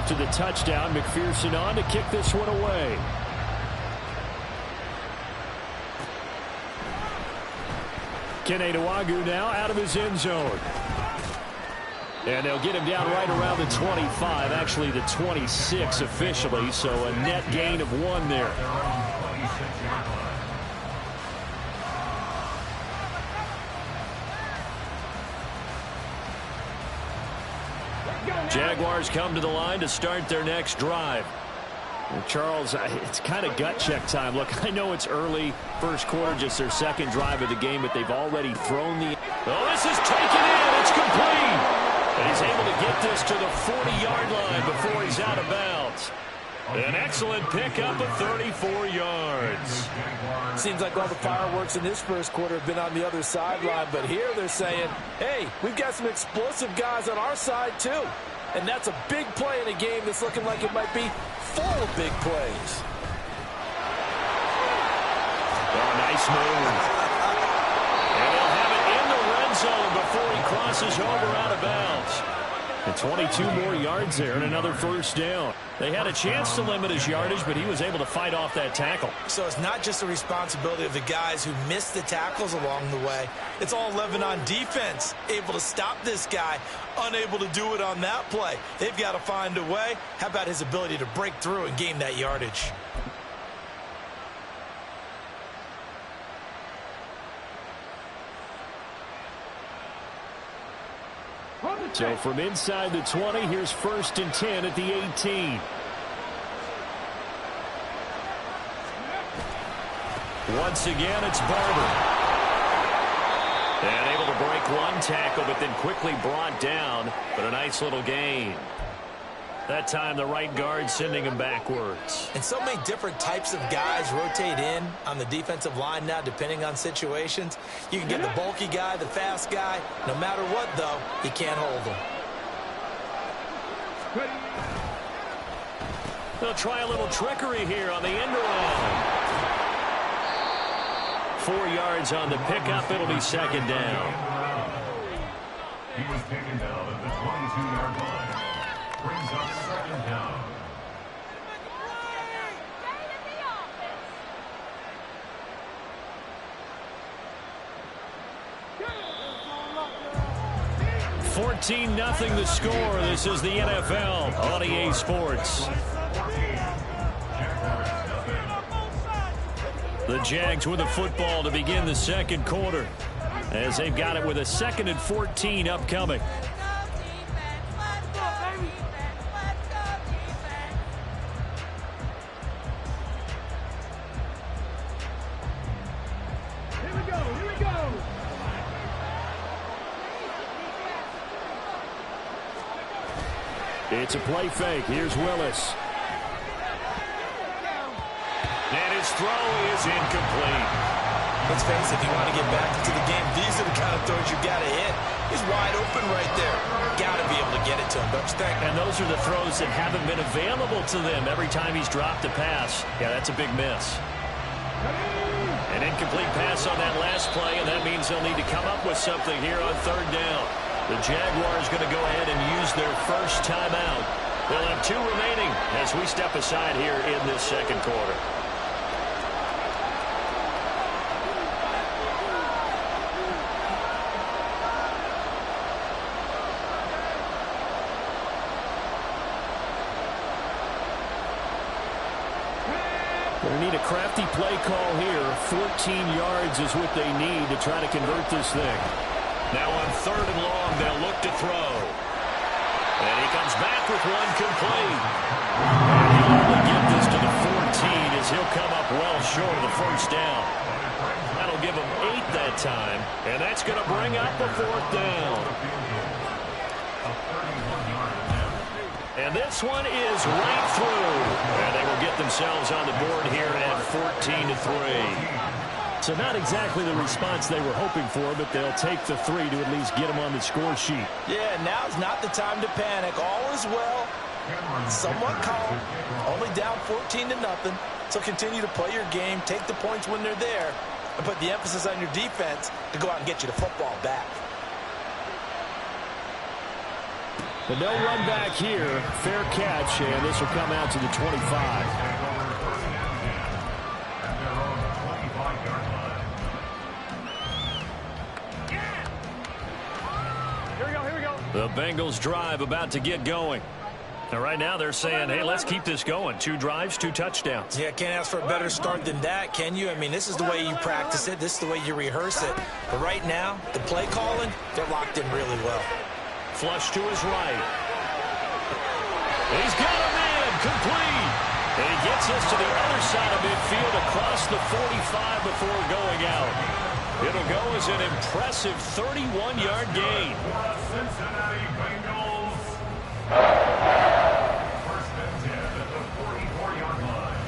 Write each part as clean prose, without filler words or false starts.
after the touchdown. McPherson on to kick this one away. Keneduagu now out of his end zone. And they'll get him down right around the 25, actually the 26 officially, so a net gain of 1 there. Jaguars come to the line to start their next drive. And Charles, it's kind of gut check time. Look, I know it's early, first quarter, just their second drive of the game, but they've already thrown the... Oh, this is taken in. It's complete. And he's able to get this to the 40-yard line before he's out of bounds. An excellent pickup of 34 yards. Seems like all the fireworks in this first quarter have been on the other sideline, but here they're saying, hey, we've got some explosive guys on our side too. And that's a big play in a game that's looking like it might be full of big plays. Oh, nice move. And they'll have it in the red zone before he crosses over out of bounds. And 22 more yards there and another first down. They had a chance to limit his yardage, but he was able to fight off that tackle. So it's not just the responsibility of the guys who missed the tackles along the way. It's all 11 on defense, able to stop this guy, unable to do it on that play. They've got to find a way. How about his ability to break through and gain that yardage? So from inside the 20, here's 1st and 10 at the 18. Once again, it's Barber. And able to break one tackle, but then quickly brought down. But a nice little gain. That time, the right guard sending him backwards. And so many different types of guys rotate in on the defensive line now, depending on situations. You can get the bulky guy, the fast guy. No matter what, though, he can't hold him. They'll try a little trickery here on the end around. 4 yards on the pickup. It'll be 2nd down. He was taken down at the 22-yard line. Brings up 2nd down. $14-0 the score. This is the NFL on EA Sports. The Jags with the football to begin the second quarter, as they've got it with a 2nd and 14 upcoming. It's a play fake. Here's Willis. And his throw is incomplete. Let's face it, if you want to get back into the game, these are the kind of throws you got to hit. He's wide open right there. Got to be able to get it to him, don't you think? And those are the throws that haven't been available to them every time he's dropped a pass. Yeah, that's a big miss. An incomplete pass on that last play, and that means they'll need to come up with something here on 3rd down. The Jaguars going to go ahead and use their first timeout. They'll have 2 remaining as we step aside here in this second quarter. They need a crafty play call here. 14 yards is what they need to try to convert this thing. Now on 3rd and long, they'll look to throw. And he comes back with one complete. And he'll only get this to the 14 as he'll come up well short of the first down. That'll give him 8 that time. And that's going to bring up a 4th down. And this one is right through. And they will get themselves on the board here at 14-3. So not exactly the response they were hoping for, but they'll take the 3 to at least get them on the score sheet. Yeah, now's not the time to panic. All is well. Somewhat calm. Only down 14-0. So continue to play your game, take the points when they're there, and put the emphasis on your defense to go out and get you the football back. But no run back here. Fair catch, and this will come out to the 25. The Bengals drive about to get going. And right now they're saying, hey, let's keep this going. 2 drives, 2 touchdowns. Yeah, can't ask for a better start than that, can you? I mean, this is the way you practice it. This is the way you rehearse it. But right now, the play calling, they're locked in really well. Flush to his right. He's got a man complete. And he gets us to the other side of midfield across the 45 before going out. It'll go as an impressive 31-yard gain. Cincinnati Bengals. First and 10 at the 44-yard line.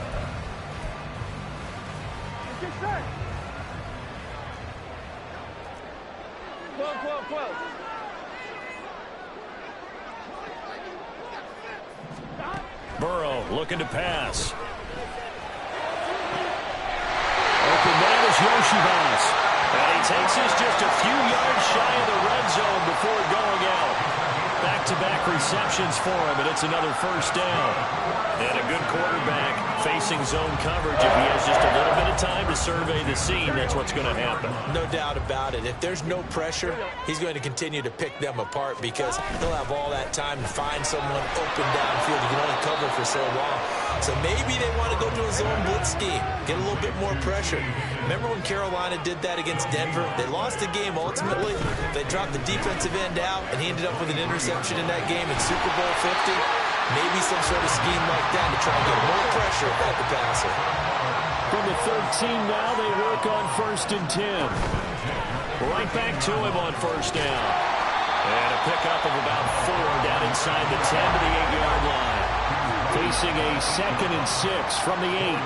Burrow looking to pass. Open man is Yoshibas. And he takes us just a few yards shy of the red zone before going out. Back-to-back receptions for him, and it's another first down. And a good quarterback facing zone coverage. If he has just a little bit of time to survey the scene, that's what's going to happen. No doubt about it. If there's no pressure, he's going to continue to pick them apart because he'll have all that time to find someone open downfield. He can only cover for so long. So maybe they want to go to a zone blitz scheme, get a little bit more pressure. Remember when Carolina did that against Denver? They lost the game ultimately. They dropped the defensive end out, and he ended up with an interception in that game in Super Bowl 50. Maybe some sort of scheme like that to try and get more pressure at the passer. From the 13 now, they work on 1st and 10. Right back to him on 1st down. And a pickup of about 4 down inside the 10 to the 8-yard line. Facing a 2nd and 6 from the 8.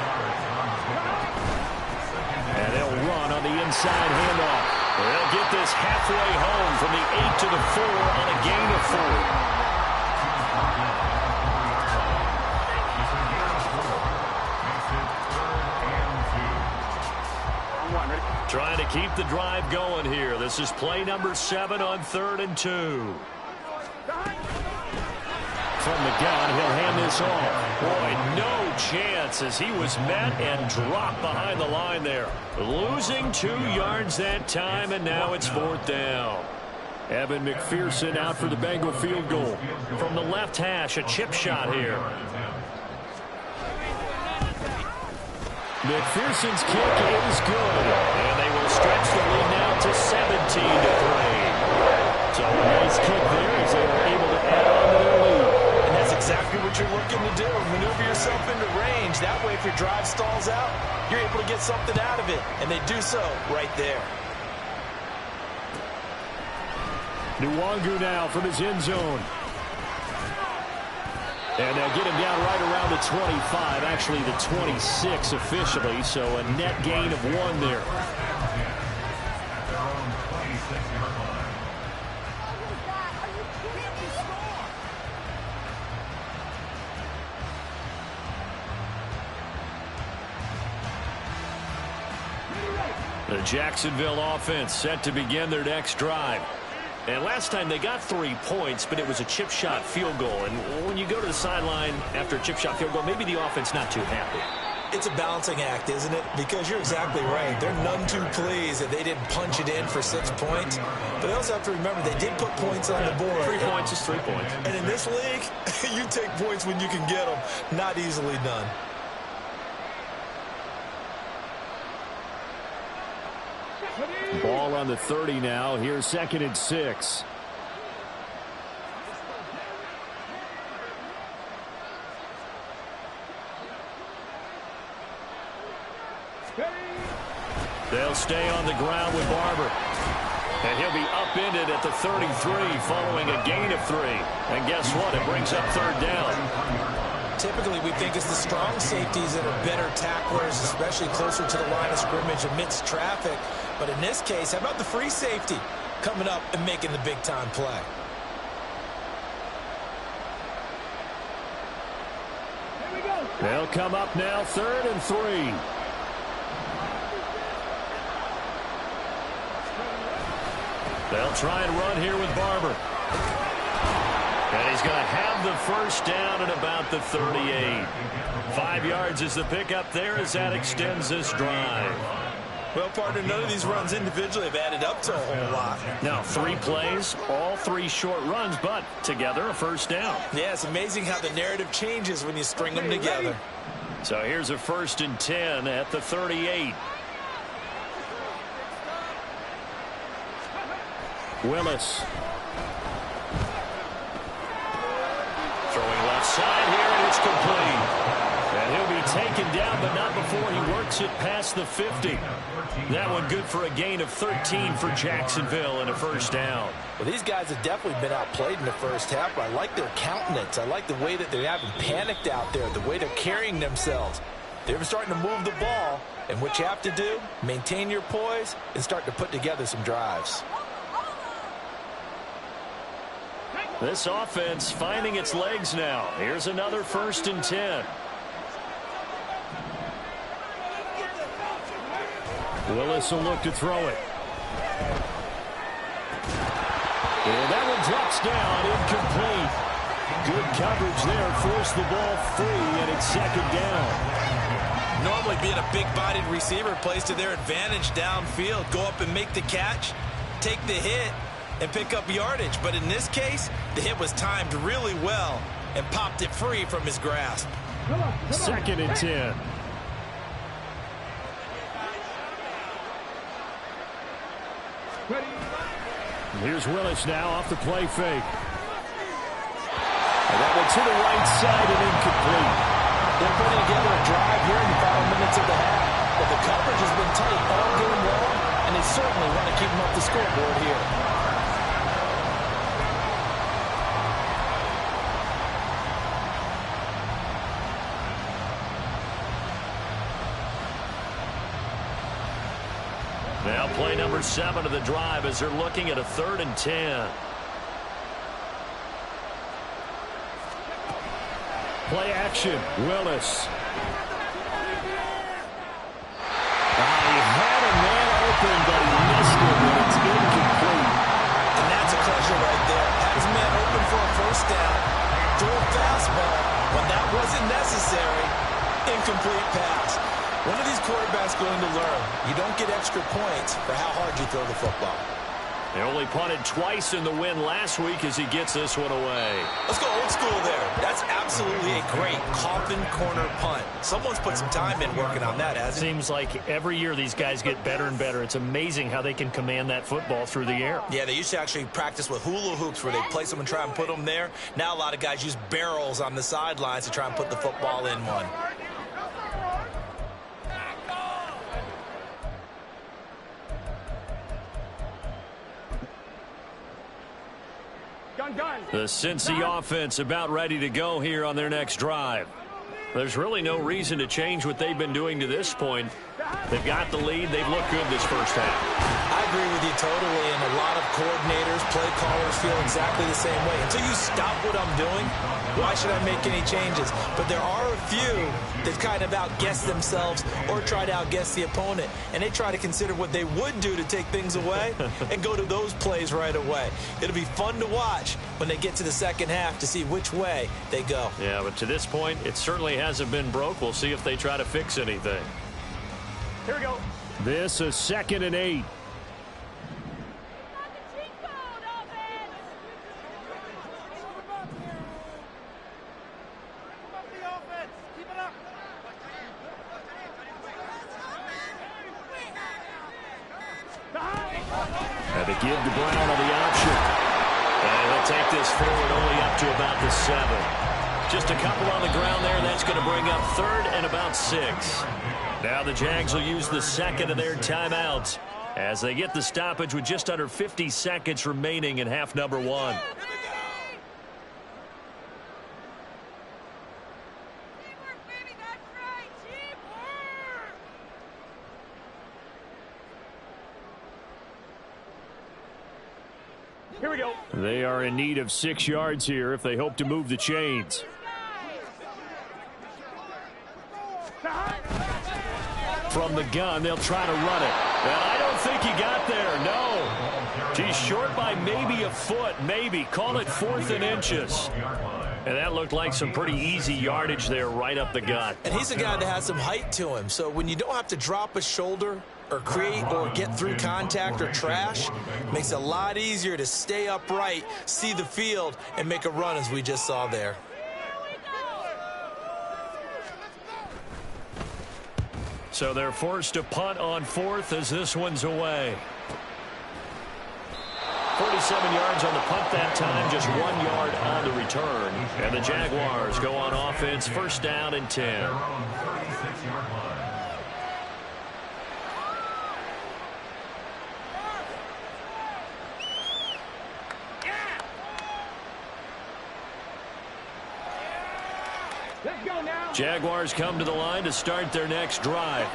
And they'll run on the inside handoff. They'll get this halfway home from the 8 to the 4 on a gain of 4. Trying to keep the drive going here. This is play number 7 on 3rd and 2. From the gun, he'll hand this off. Boy, no chance as he was met and dropped behind the line there. Losing 2 yards that time, and now it's 4th down. Evan McPherson out for the Bengal field goal. From the left hash, a chip shot here. McPherson's kick is good. And they will stretch the lead now to 17 to 3. So a nice kick there as they were able to add on to their lead. And that's exactly what you're looking to do. Maneuver yourself into range. That way, if your drive stalls out, you're able to get something out of it. And they do so right there. Nwangu now from his end zone. And they'll get him down right around the 25, actually the 26 officially, so a net gain of 1 there. The Jacksonville offense set to begin their next drive. And last time they got 3 points, but it was a chip shot field goal. And when you go to the sideline after a chip shot field goal, maybe the offense not too happy. It's a balancing act, isn't it? Because you're exactly right. They're none too pleased that they didn't punch it in for 6 points. But they also have to remember they did put points on the board. 3 points is 3 points. And in this league, you take points when you can get them. Not easily done. Ball on the 30 now. Here's 2nd and 6. They'll stay on the ground with Barber. And he'll be upended at the 33 following a gain of 3. And guess what? It brings up 3rd down. Typically, we think it's the strong safeties that are better tacklers, especially closer to the line of scrimmage amidst traffic. But in this case, how about the free safety coming up and making the big-time play? They'll come up now, 3rd and 3. They'll try and run here with Barber. And he's going to have the first down at about the 38. 5 yards is the pickup there as that extends this drive. Well, partner, none of these runs individually have added up to a whole lot. Now, 3 plays, all 3 short runs, but together a first down. Yeah, it's amazing how the narrative changes when you string them together. So here's a 1st and 10 at the 38. Willis. Throwing left side here, and it's complete. And he'll be taken down, but not before he works it past the 50. That one good for a gain of 13 for Jacksonville and a first down. Well, these guys have definitely been outplayed in the first half, but I like their countenance. I like the way that they haven't panicked out there, the way they're carrying themselves. They're starting to move the ball, and what you have to do, maintain your poise and start to put together some drives. This offense finding its legs now. Here's another 1st and 10. Willis will look to throw it. And that one drops down, incomplete. Good coverage there, forced the ball free, and it's 2nd down. Normally being a big-bodied receiver plays to their advantage downfield. Go up and make the catch, take the hit, and pick up yardage. But in this case, the hit was timed really well and popped it free from his grasp. 2nd and 10. Here's Willis now off the play fake. And that one to the right side and incomplete. They're putting together a drive here in the final minutes of the half. But the coverage has been tight all game long, and they certainly want to keep them up the scoreboard here. Now play number 7 of the drive as they're looking at a 3rd and 10. Play action, Willis. He had a man open, but he missed it, and it's incomplete. And that's a crusher right there. Had his man open for a first down. Threw a fastball when that wasn't necessary. Incomplete pass. One of these quarterbacks going to learn, you don't get extra points for how hard you throw the football. They only punted twice in the win last week as he gets this one away. Let's go old school there. That's absolutely a great coffin corner punt. Someone's put some time in working on that, hasn't it? Seems like every year these guys get better and better. It's amazing how they can command that football through the air. Yeah, they used to actually practice with hula hoops where they place them and try and put them there. Now a lot of guys use barrels on the sidelines to try and put the football in one. The Cincy offense about ready to go here on their next drive. There's really no reason to change what they've been doing to this point. They've got the lead. They've looked good this first half. I agree with you totally, and a lot of coordinators, play callers feel exactly the same way. Until you stop what I'm doing, why should I make any changes? But there are a few that kind of outguess themselves or try to outguess the opponent, and they try to consider what they would do to take things away and go to those plays right away. It'll be fun to watch when they get to the second half to see which way they go. Yeah, but to this point, it certainly hasn't been broke. We'll see if they try to fix anything. Here we go. This is 2nd and 8. And a give to Brown on the option. And he'll take this forward only up to about the 7. Just a couple on the ground there. That's going to bring up 3rd and about 6. Now the Jags will use the 2nd of their timeouts as they get the stoppage with just under 50 seconds remaining in half number 1. Here we go. They are in need of 6 yards here if they hope to move the chains. from the gun. They'll try to run it. And I don't think he got there. No. He's short by maybe a foot, maybe. Call it 4th and inches. And that looked like some pretty easy yardage there right up the gut. And he's a guy that has some height to him. So when you don't have to drop a shoulder or create or get through contact or trash, it makes it a lot easier to stay upright, see the field, and make a run as we just saw there. So they're forced to punt on 4th as this one's away. 47 yards on the punt that time, just 1 yard on the return. And the Jaguars go on offense, 1st down and 10. Jaguars come to the line to start their next drive.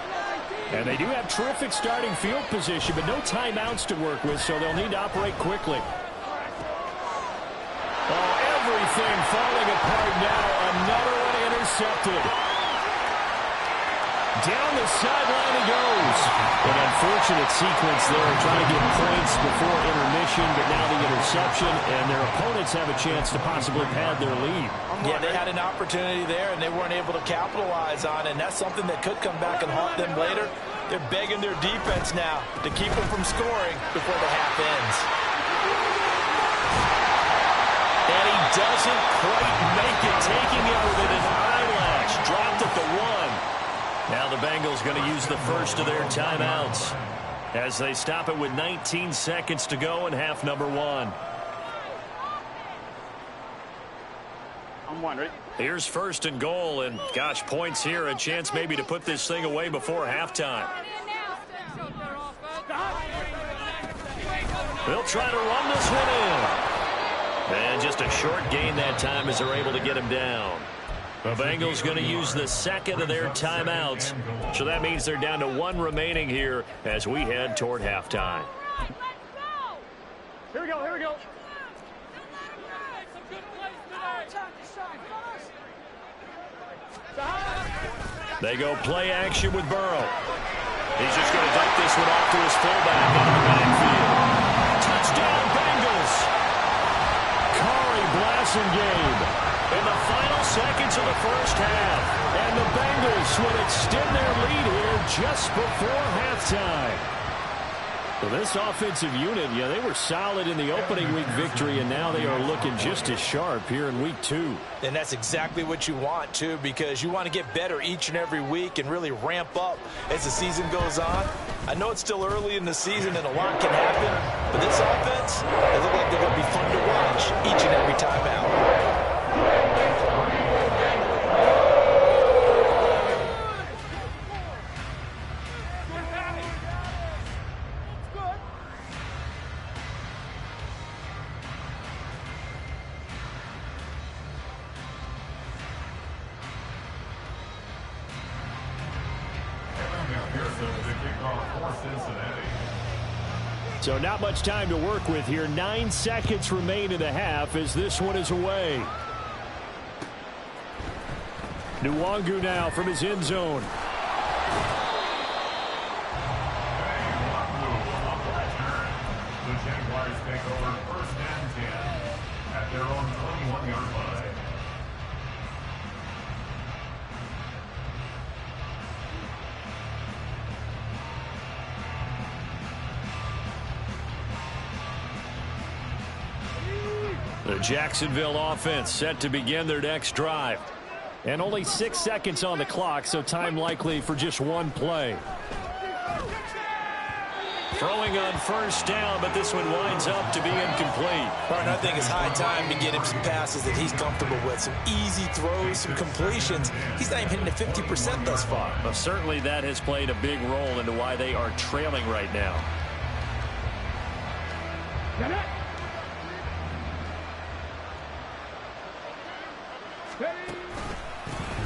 And they do have terrific starting field position, but no timeouts to work with, so they'll need to operate quickly. Oh, everything falling apart now. Another one intercepted. Down the sideline he goes. An unfortunate sequence there, trying to get points before intermission, but now the interception, and their opponents have a chance to possibly pad their lead. Yeah, they had an opportunity there, and they weren't able to capitalize on it, and that's something that could come back and haunt them later. They're begging their defense now to keep them from scoring before the half ends. And he doesn't quite make it, taking it with an eyelash. Dropped at the 1. Now the Bengals going to use the first of their timeouts as they stop it with 19 seconds to go in half number 1. I'm wondering. Here's 1st and goal, and gosh, points here, a chance maybe to put this thing away before halftime. They'll try to run this one in. And just a short gain that time as they're able to get him down. The Bengals going to use the 2nd of their timeouts, so that means they're down to 1 remaining here as we head toward halftime. Here we go, here we go. They go play action with Burrow. He's just going to dump this one off to his fullback into the backfield. Touchdown, Bengals. Corey Blasingame in the final seconds of the first half. And the Bengals will extend their lead here just before halftime. Well, this offensive unit, yeah, they were solid in the opening week victory, and now they are looking just as sharp here in week 2. And that's exactly what you want, too, because you want to get better each and every week and really ramp up as the season goes on. I know it's still early in the season and a lot can happen, but this offense, they look like they're going to be fun to watch each and every time out. So not much time to work with here. 9 seconds remain in the half as this one is away. Nwangu now from his end zone. The Jaguars take over 1st and 10 at their own 21-yard line. The Jacksonville offense set to begin their next drive. And only 6 seconds on the clock, so time likely for just 1 play. Throwing on 1st down, but this one winds up to be incomplete. Partner, I think it's high time to get him some passes that he's comfortable with. Some easy throws, some completions. He's not even hitting at 50% thus far. Well, certainly that has played a big role into why they are trailing right now.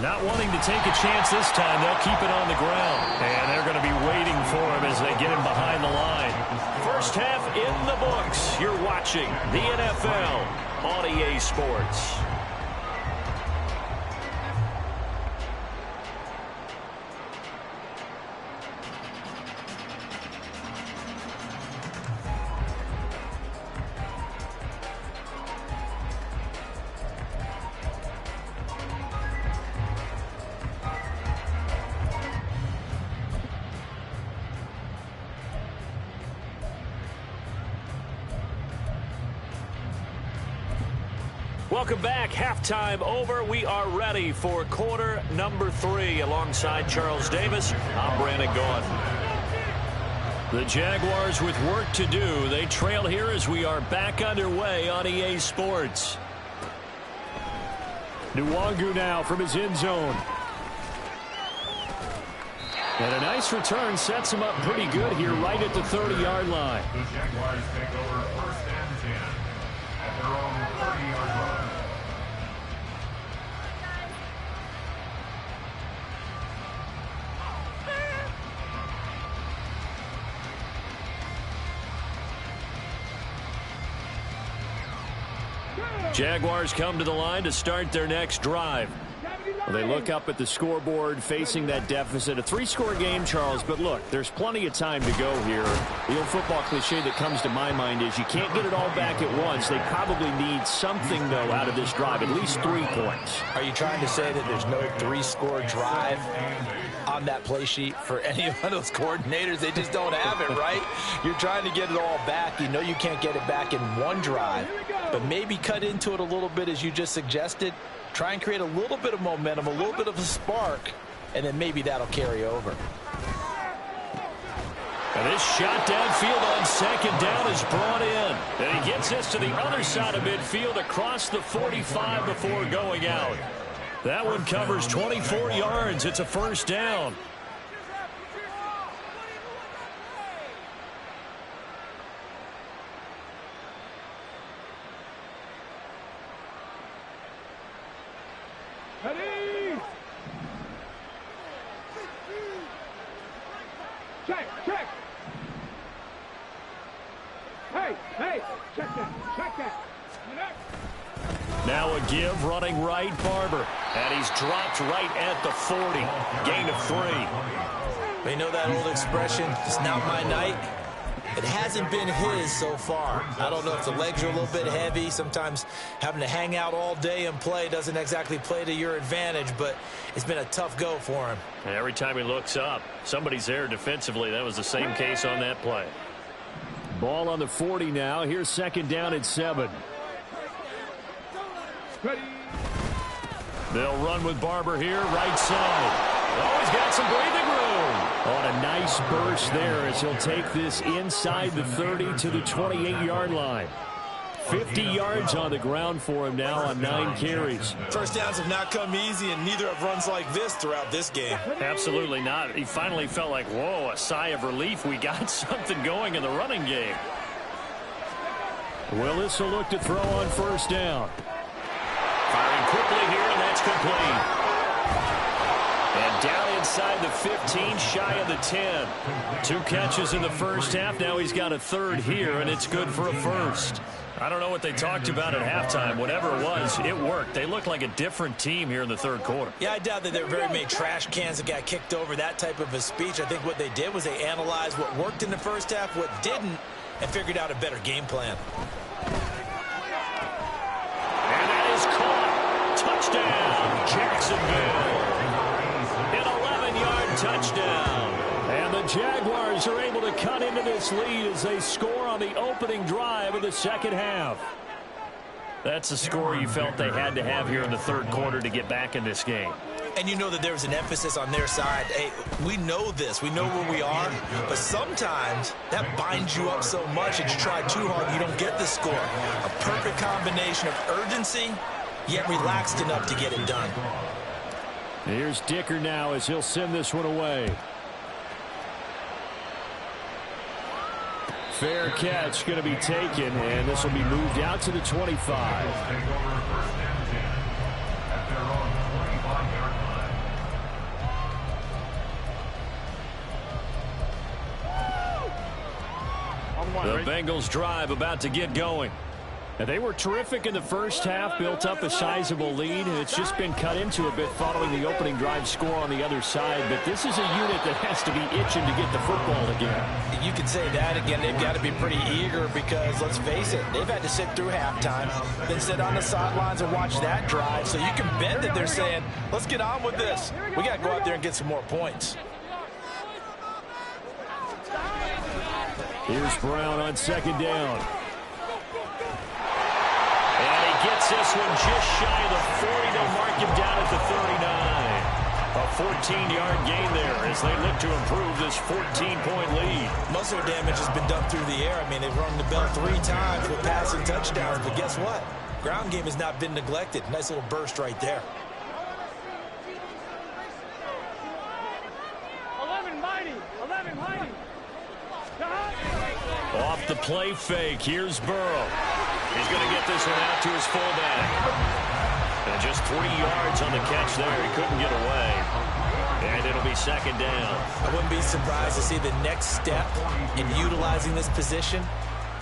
Not wanting to take a chance this time, they'll keep it on the ground. And they're going to be waiting for him as they get him behind the line. First half in the books. You're watching the NFL on EA Sports. Welcome back. Halftime over. We are ready for quarter number 3. Alongside Charles Davis, I'm Brandon Gaughan. The Jaguars with work to do. They trail here as we are back underway on EA Sports. Nwangu now from his end zone. And a nice return sets him up pretty good here right at the 30-yard line. The Jaguars take over 1st and 10 at their own 30-yard line. Jaguars come to the line to start their next drive. Well, they look up at the scoreboard facing that deficit. A 3-score game, Charles, but look, there's plenty of time to go here. The old football cliche that comes to my mind is you can't get it all back at once. They probably need something, though, out of this drive, at least 3 points. Are you trying to say that there's no 3-score drive on that play sheet for any of those coordinators? They just don't have it, right? You're trying to get it all back. You know you can't get it back in one drive, but maybe cut into it a little bit as you just suggested. Try and create a little bit of momentum, a little bit of a spark, and then maybe that'll carry over. And this shot downfield on 2nd down is brought in. And he gets this to the other side of midfield across the 45 before going out. That one covers 24 yards. It's a 1st down. Ready? Check. Hey, check that. Now a give, running right, Barber. And he's dropped right at the 40. Gain of 3. They know that old expression, it's not my night. It hasn't been his so far. I don't know if the legs are a little bit heavy. Sometimes having to hang out all day and play doesn't exactly play to your advantage, but it's been a tough go for him. And every time he looks up, somebody's there defensively. That was the same case on that play. Ball on the 40 now. Here's 2nd down at 7. Ready? They'll run with Barber here, right side. Oh, he's got some breathing room. On a nice burst there as he'll take this inside the 30 to the 28-yard line. 50 yards on the ground for him now on 9 carries. First downs have not come easy, and neither have runs like this throughout this game. Absolutely not. He finally felt like, whoa, a sigh of relief. We got something going in the running game. Willis will look to throw on 1st down. Firing quickly here, and that's complete. And down inside the 15, shy of the 10. 2 catches in the 1st half. Now he's got a 3rd here, and it's good for a 1st. I don't know what they talked about at halftime. Whatever it was, it worked. They look like a different team here in the 3rd quarter. Yeah, I doubt that there were very many trash cans that got kicked over, that type of a speech. I think what they did was they analyzed what worked in the 1st half, what didn't, and figured out a better game plan. And that is caught. Touchdown, Jacksonville. An 11-yard touchdown. And the Jaguars are able to cut into this lead as they score on the opening drive of the 2nd half. That's the score you felt they had to have here in the 3rd quarter to get back in this game. And you know that there was an emphasis on their side. Hey, we know this. We know where we are. But sometimes that binds you up so much that you try too hard, you don't get the score. A perfect combination of urgency, yet relaxed enough to get it done. Here's Dicker now as he'll send this one away. Fair catch going to be taken, and this will be moved out to the 25. The Bengals drive about to get going. And they were terrific in the 1st half, built up a sizable lead, and it's just been cut into a bit following the opening drive score on the other side. But this is a unit that has to be itching to get the football again. You can say that again. They've got to be pretty eager because, let's face it, they've had to sit through halftime, then sit on the sidelines and watch that drive. So you can bet that they're saying, let's get on with this. We got to go out there and get some more points. Here's Brown on 2nd down. And he gets this one just shy of the 40. They'll mark him down at the 39. A 14-yard gain there as they look to improve this 14-point lead. Muscle damage has been done through the air. I mean, they've rung the bell 3 times with passing touchdowns, but guess what? Ground game has not been neglected. Nice little burst right there. 11 mighty. 11 mighty. Off the play fake, here's Burrow. He's going to get this one out to his fullback. And just 3 yards on the catch there. He couldn't get away. And it'll be second down. I wouldn't be surprised to see the next step in utilizing this position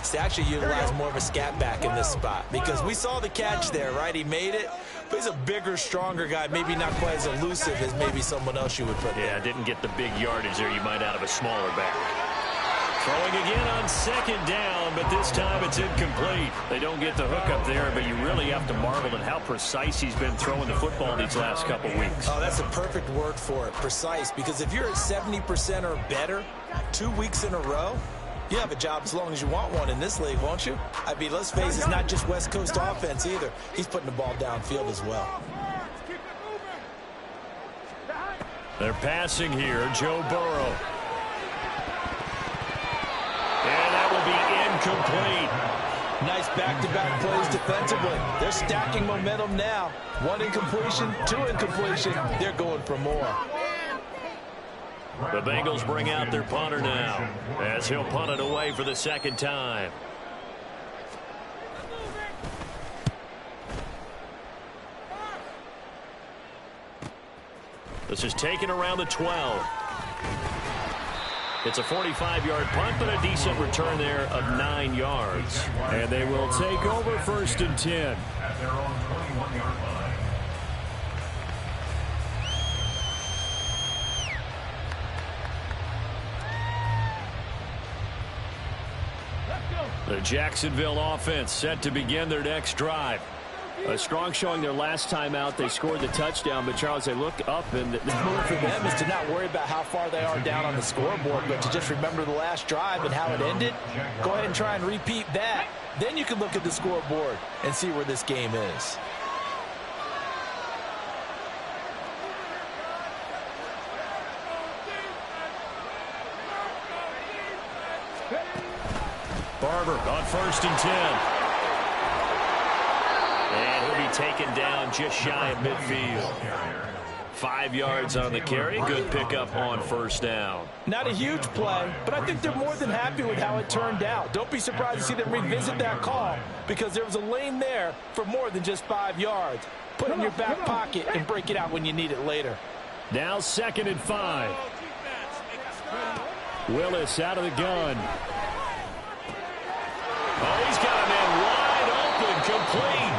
is to actually utilize more of a scat back in this spot. Because we saw the catch there, right? He made it. But he's a bigger, stronger guy. Maybe not quite as elusive as maybe someone else you would put there. Yeah, didn't get the big yardage there you might out of a smaller back. Throwing again on second down, but this time it's incomplete. They don't get the hook up there, but you really have to marvel at how precise he's been throwing the football these last couple weeks. Oh, that's a perfect word for it, precise. Because if you're at 70% or better 2 weeks in a row, you have a job as long as you want one in this league, won't you? I mean, let's face it, it's not just West Coast offense either. He's putting the ball downfield as well. They're passing here, Joe Burrow. And that will be incomplete. Nice back-to-back plays defensively. They're stacking momentum now. 1 incompletion, 2 incompletion. They're going for more. The Bengals bring out their punter now as he'll punt it away for the second time. This is taken around the 12. It's a 45-yard punt, but a decent return there of 9 yards. And they will take over first and 10. At their own 21-yard line. The Jacksonville offense set to begin their next drive. A strong showing their last time out. They scored the touchdown, but Charles, they look up and the move for them is to not worry about how far they are down on the scoreboard, but to just remember the last drive and how it ended. Go ahead and try and repeat that. Then you can look at the scoreboard and see where this game is. Barber on first and 10. And he'll be taken down just shy of midfield. 5 yards on the carry. Good pickup on first down. Not a huge play, but I think they're more than happy with how it turned out. Don't be surprised to see them revisit that call because there was a lane there for more than just 5 yards. Put it in your back pocket and break it out when you need it later. Now 2nd and 5. Willis out of the gun. Oh, he's got a man wide open, complete.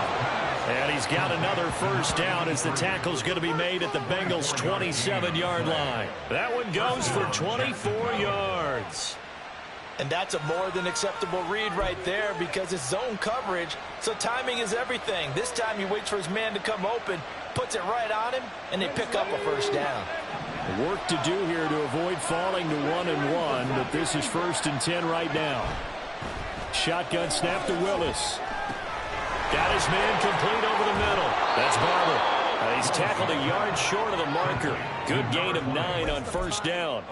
And he's got another first down as the tackle's going to be made at the Bengals' 27-yard line. That one goes for 24 yards. And that's a more than acceptable read right there because it's zone coverage, so timing is everything. This time he waits for his man to come open, puts it right on him, and they pick up a first down. Work to do here to avoid falling to 1-1, but this is 1st and 10 right now. Shotgun snap to Willis. Got his man complete over the middle. That's Barber. He's tackled a yard short of the marker. Good gain of 9 on first down.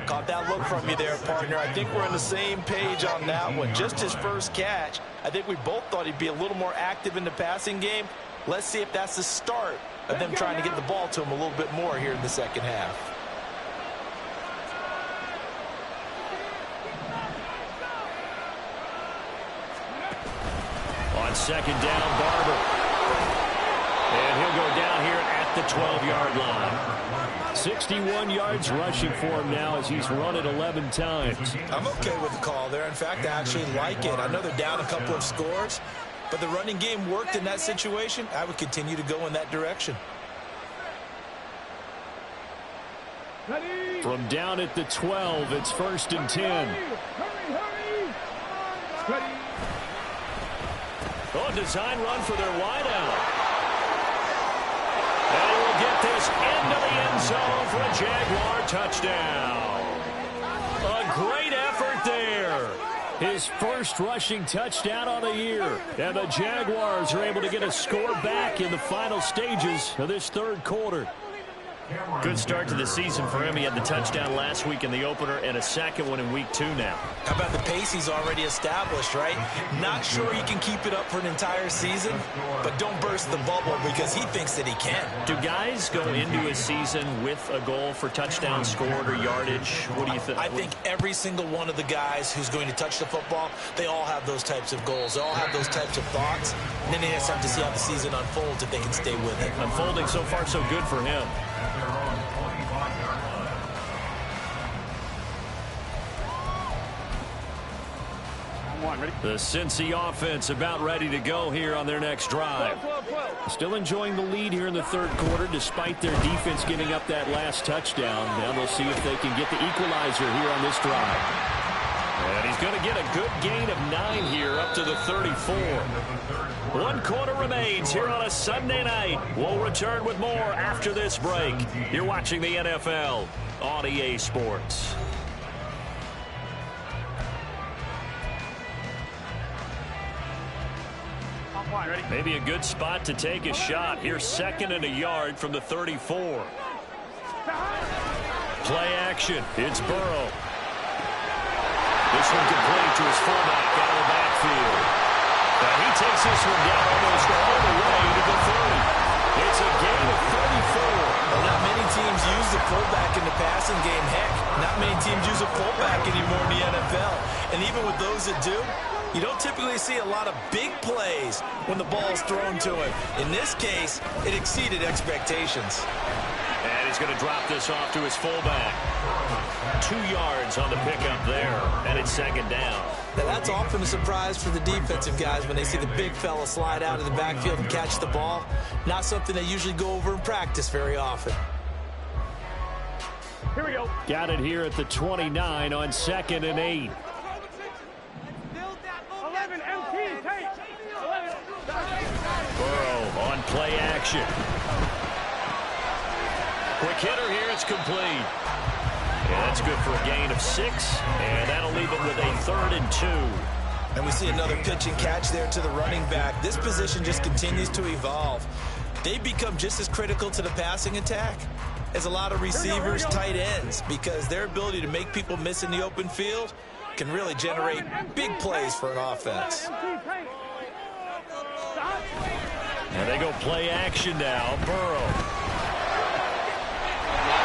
Caught that look from you there, partner. I think we're on the same page on that one. Just his first catch. I think we both thought he'd be a little more active in the passing game. Let's see if that's the start of them trying to get the ball to him a little bit more here in the second half. On second down, Barber. And he'll go down here at the 12-yard line. 61 yards rushing for him now as he's run it 11 times. I'm okay with the call there. In fact, I actually like it. I know they're down a couple of scores, but the running game worked in that situation. I would continue to go in that direction. From down at the 12, it's 1st and 10. Oh, design run for their wideout. And he will get this into the end zone for a Jaguar touchdown. A great effort there. His first rushing touchdown on the year. And the Jaguars are able to get a score back in the final stages of this third quarter. Good start to the season for him. He had the touchdown last week in the opener and a second one in week 2 now. How about the pace he's already established, right? Not sure he can keep it up for an entire season, but don't burst the bubble because he thinks that he can. Do guys go into a season with a goal for touchdown scored or yardage? What do you think? I think every single one of the guys who's going to touch the football, they all have those types of goals. They all have those types of thoughts. And then they just have to see how the season unfolds if they can stay with it. Unfolding so far so good for him. The Cincy offense about ready to go here on their next drive. Still enjoying the lead here in the third quarter despite their defense giving up that last touchdown. Now they'll see if they can get the equalizer here on this drive. And he's going to get a good gain of 9 here up to the 34. 1 quarter remains here on a Sunday night. We'll return with more after this break. You're watching the NFL on EA Sports. Maybe a good spot to take a shot. Here's 2nd and a yard from the 34. Play action. It's Burrow. This one complete to his fullback out of the backfield. And he takes this one down almost all the way to the 30. It's a gain of 34. Well, not many teams use the fullback in the passing game. Heck, not many teams use a fullback anymore in the NFL. And even with those that do, you don't typically see a lot of big plays when the ball's thrown to him. In this case, it exceeded expectations. And he's going to drop this off to his fullback. 2 yards on the pickup there, and it's 2nd down. Now, that's often a surprise for the defensive guys when they see the big fella slide out of the backfield and catch the ball. Not something they usually go over in practice very often. Here we go. Got it here at the 29 on 2nd and 8. 11 MT, take. 11. Burrow on play action. Quick hitter here, it's complete. Yeah, that's good for a gain of 6, and that'll leave it with a 3rd and 2. And we see another pitch and catch there to the running back. This position just continues to evolve. They become just as critical to the passing attack as a lot of receivers, tight ends, because their ability to make people miss in the open field can really generate big plays for an offense. And they go play action now. Burrow.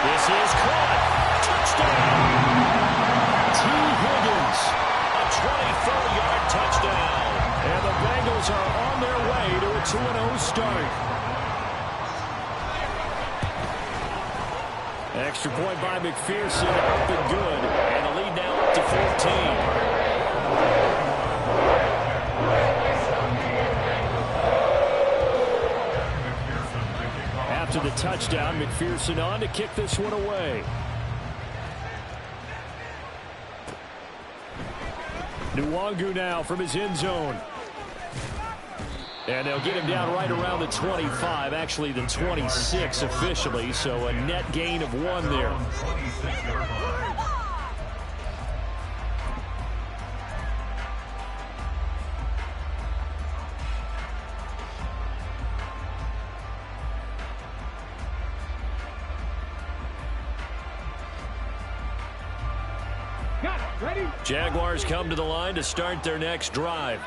This is caught. Touchdown. T. Higgins. A 24-yard touchdown. And the Bengals are on their way to a 2-0 start. Extra point by McPherson, up and good. And the lead now up to 14. After the touchdown, McPherson on to kick this one away. Nwangu now from his end zone. And they'll get him down right around the 25, actually the 26 officially, so a net gain of 1 there. Jaguars come to the line to start their next drive.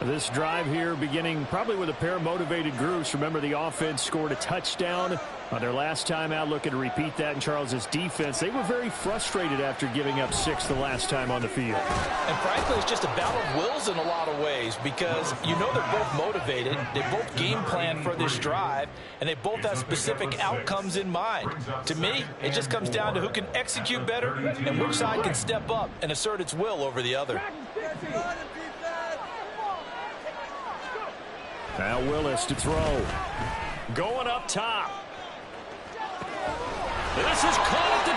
This drive here beginning probably with a pair of motivated groups. Remember, the offense scored a touchdown on their last time out, looking to repeat that in Charles's defense. They were very frustrated after giving up 6 the last time on the field. And frankly, it's just a battle of wills in a lot of ways because you know they're both motivated. They both game plan for this drive, and they both have specific outcomes in mind. To me, it just comes down to who can execute better and which side can step up and assert its will over the other. Now Willis to throw. Going up top. This is caught at the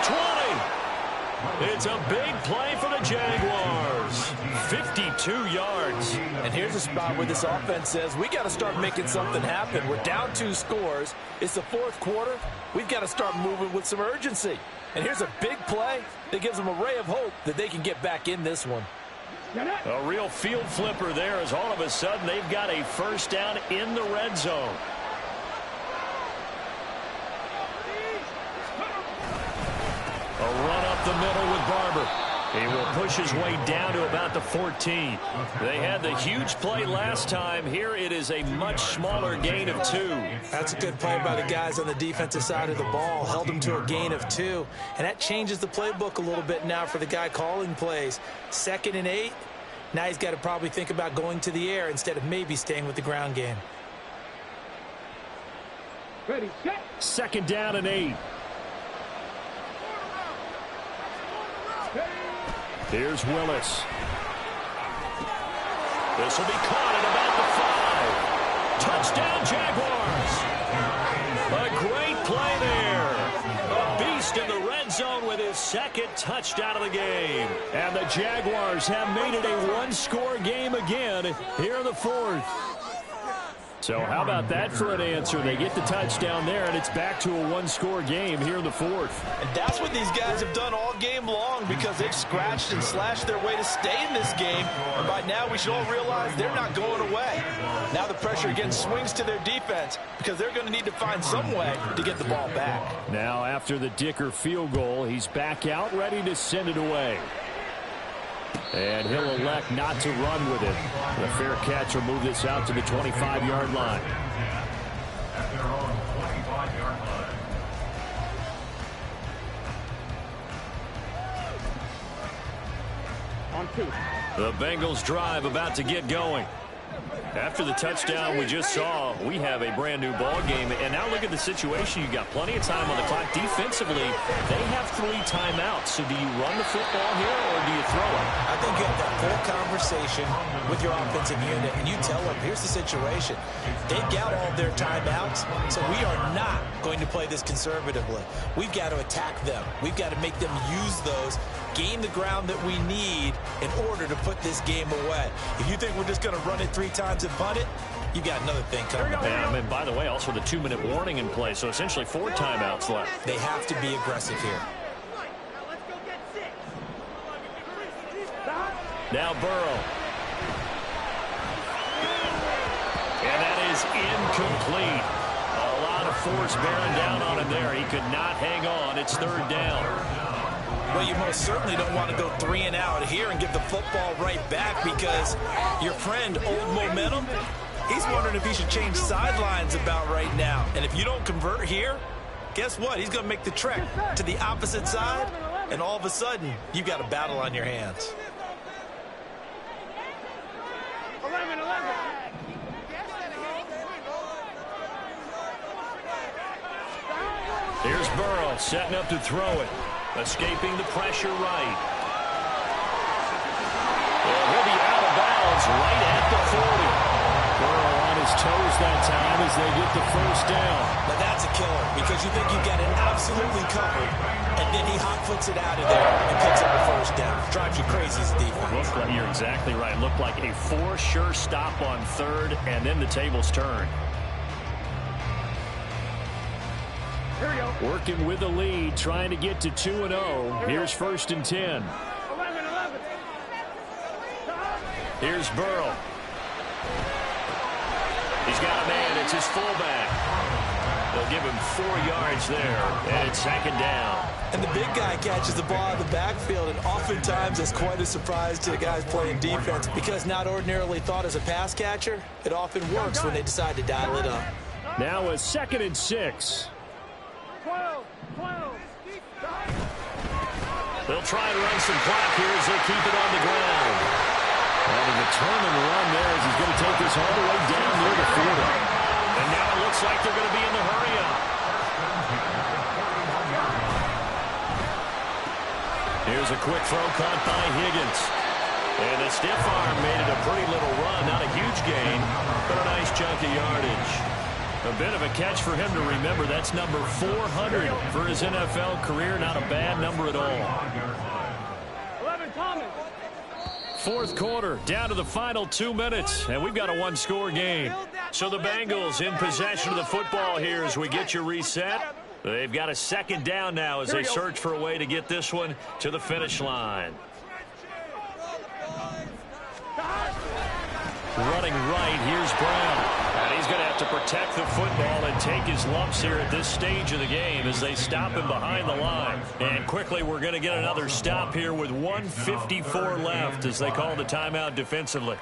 20. It's a big play for the Jaguars. 52 yards. And here's a spot where this offense says, we got to start making something happen. We're down 2 scores. It's the 4th quarter. We've got to start moving with some urgency. And here's a big play that gives them a ray of hope that they can get back in this one. A real field flipper there as all of a sudden they've got a first down in the red zone. A run up the middle with Barber. He will push his way down to about the 14. They had the huge play last time. Here it is a much smaller gain of 2. That's a good play by the guys on the defensive side of the ball. Held them to a gain of 2. And that changes the playbook a little bit now for the guy calling plays. 2nd and 8. Now he's got to probably think about going to the air instead of maybe staying with the ground game. Ready, set. 2nd down and 8. Here's Willis. This will be caught at about the 5. Touchdown, Jaguars. A great play there. A beast in the red zone with his 2nd touchdown of the game. And the Jaguars have made it a one-score game again here in the 4th. So how about that for an answer? They get the touchdown there, and it's back to a one-score game here in the 4th. And that's what these guys have done all game long because they've scratched and slashed their way to stay in this game. And by now we should all realize they're not going away. Now the pressure again swings to their defense because they're going to need to find some way to get the ball back. Now after the Dicker field goal, he's back out ready to send it away. And he'll elect not to run with it. The fair catch will move this out to the 25-yard line. At their own 25-yard line. On 2. The Bengals drive about to get going. After the touchdown we just saw, we have a brand new ball game. And now look at the situation. You got plenty of time on the clock. Defensively, they have 3 timeouts. So do you run the football here or do you throw it? I think you have that full conversation with your offensive unit, and you tell them, here's the situation. They've got all of their timeouts, so we are not going to play this conservatively. We've got to attack them. We've got to make them use those, gain the ground that we need in order to put this game away. If you think we're just going to run it 3 times and punt it, you got another thing coming. And by the way, also the 2-minute warning in play, so essentially 4 timeouts left. They have to be aggressive here. Now Burrow. And that is incomplete. A lot of force bearing down on him there. He could not hang on. It's 3rd down. Well, you most certainly don't want to go 3 and out here and give the football right back because your friend, Old Momentum, he's wondering if he should change sidelines about right now. And if you don't convert here, guess what? He's going to make the trek to the opposite side, and all of a sudden, you've got a battle on your hands. 11. Here's Burrow setting up to throw it. Escaping the pressure right. And he'll be out of bounds right at the 40. Burrow on his toes that time as they get the first down. Now that's a killer because you think you've got it absolutely covered, and then he hot foots it out of there and picks up the first down. Drives you crazy as a defense. You're exactly right. Looked like a for-sure stop on 3rd, and then the tables turn. Working with the lead, trying to get to 2-0. Here's 1st and 10. 11. Here's Burrow. He's got a man. It's his fullback. They'll give him 4 yards there, and it's 2nd down. And the big guy catches the ball in the backfield, and oftentimes it's quite a surprise to the guys playing defense because not ordinarily thought as a pass catcher, it often works when they decide to dial it up. Now a 2nd and 6. 12. They'll try to run some clock here as they keep it on the ground. And a determined run there as he's going to take this all the way down near the 40. And now it looks like they're going to be in the hurry-up. Here's a quick throw caught by Higgins. And the stiff arm made it a pretty little run. Not a huge gain, but a nice chunk of yardage. A bit of a catch for him to remember. That's number 400 for his NFL career. Not a bad number at all. 11, Thomas. 4th quarter, down to the final 2 minutes, and we've got a one-score game. So the Bengals in possession of the football here as we get you reset. They've got a 2nd down now as they search for a way to get this one to the finish line. Running right, here's Brown. And he's going to have to protect the football and take his lumps here at this stage of the game as they stop him behind the line. And quickly, we're going to get another stop here with 1:54 left as they call the timeout defensively.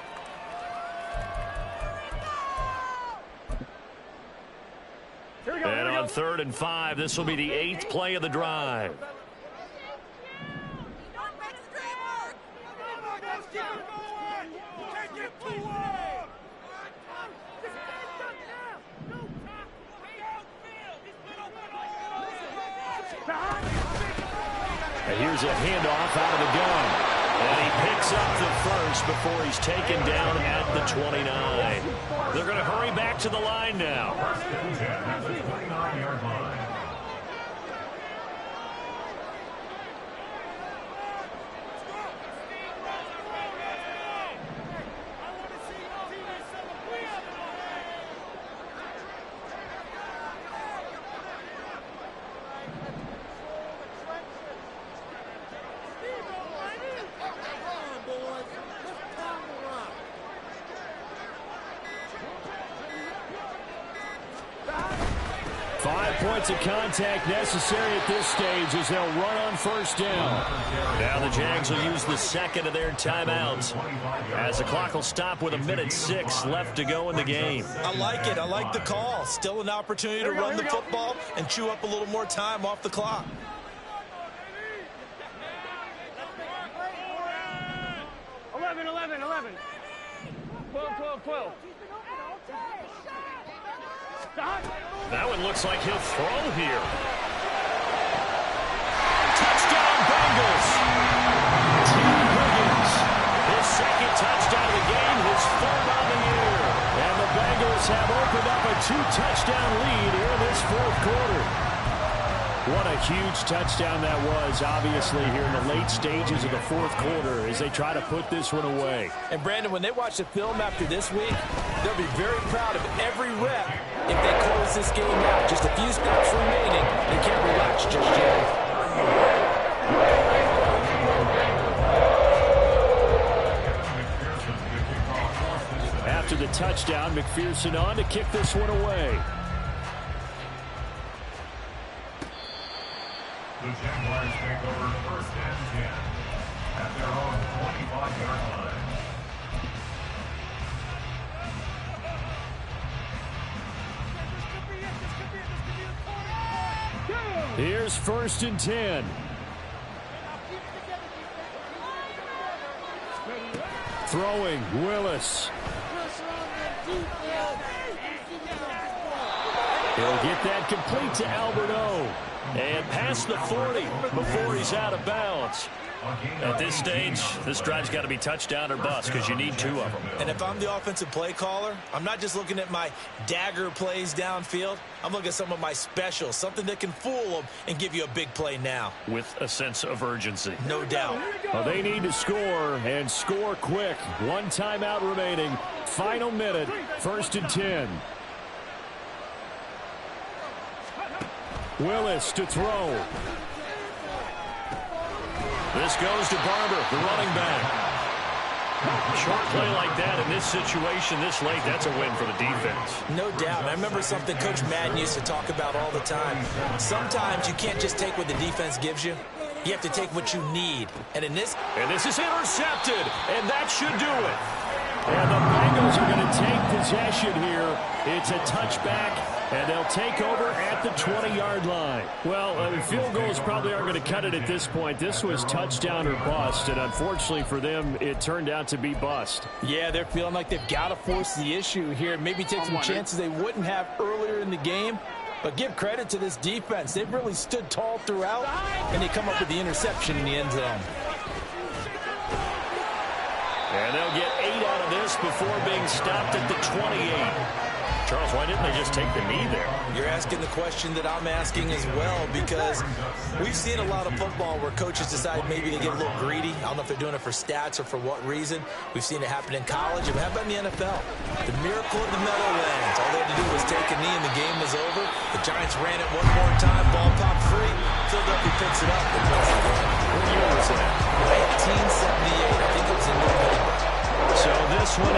And on 3rd and 5, this will be the 8th play of the drive. And here's a handoff out of the gun. And he picks up the first before he's taken down at the 29. They're going to hurry back to the line now. First and 10 at the 29-yard line. Points of contact necessary at this stage as they'll run on first down. Now the Jags will use the second of their timeouts as the clock will stop with 1:06 left to go in the game. I like it. I like the call. Still an opportunity to run the football and chew up a little more time off the clock. Eleven, 12. That one looks like he'll throw here. Touchdown, Bengals. Tim Higgins, his second touchdown of the game, his 3rd on the year. And the Bengals have opened up a 2-touchdown lead here in this 4th quarter. What a huge touchdown that was, obviously, here in the late stages of the 4th quarter as they try to put this one away. And, Brandon, when they watch the film after this week, they'll be very proud of every rep if they close this game out. Just a few steps remaining. They can't relax just yet. After the touchdown, McPherson on to kick this one away. The Jaguars take over 1st and 10 at their own 25-yard line. Here's 1st and 10. Throwing, Willis. He'll get that complete to Albert O. And past the 40 before he's out of bounds. At this stage, this drive's got to be touchdown or bust because you need 2 of them. And if I'm the offensive play caller, I'm not just looking at my dagger plays downfield. I'm looking at some of my specials, something that can fool them and give you a big play now. With a sense of urgency. No doubt. Well, they need to score and score quick. 1 timeout remaining. Final minute. 1st and 10. Willis to throw. This goes to Barber, the running back. Short play like that in this situation this late, that's a win for the defense. No doubt. I remember something Coach Madden used to talk about all the time. Sometimes you can't just take what the defense gives you. You have to take what you need. And this is intercepted, and that should do it. And the Bengals are going to take possession here. It's a touchback, and they'll take over at the 20-yard line. Well, field goals probably aren't going to cut it at this point. This was touchdown or bust, and unfortunately for them, it turned out to be bust. Yeah, they're feeling like they've got to force the issue here. Maybe take some chances they wouldn't have earlier in the game. But give credit to this defense. They've really stood tall throughout, and they come up with the interception in the end zone. And they'll get 8 out of this before being stopped at the 28. Charles, why didn't they just take the knee there? You're asking the question that I'm asking as well, because we've seen a lot of football where coaches decide maybe to get a little greedy. I don't know if they're doing it for stats or for what reason. We've seen it happen in college. How about in the NFL? The miracle in the Meadowlands. All they had to do was take a knee and the game was over. The Giants ran it one more time. Ball popped free. Philadelphia picks it up. And What year was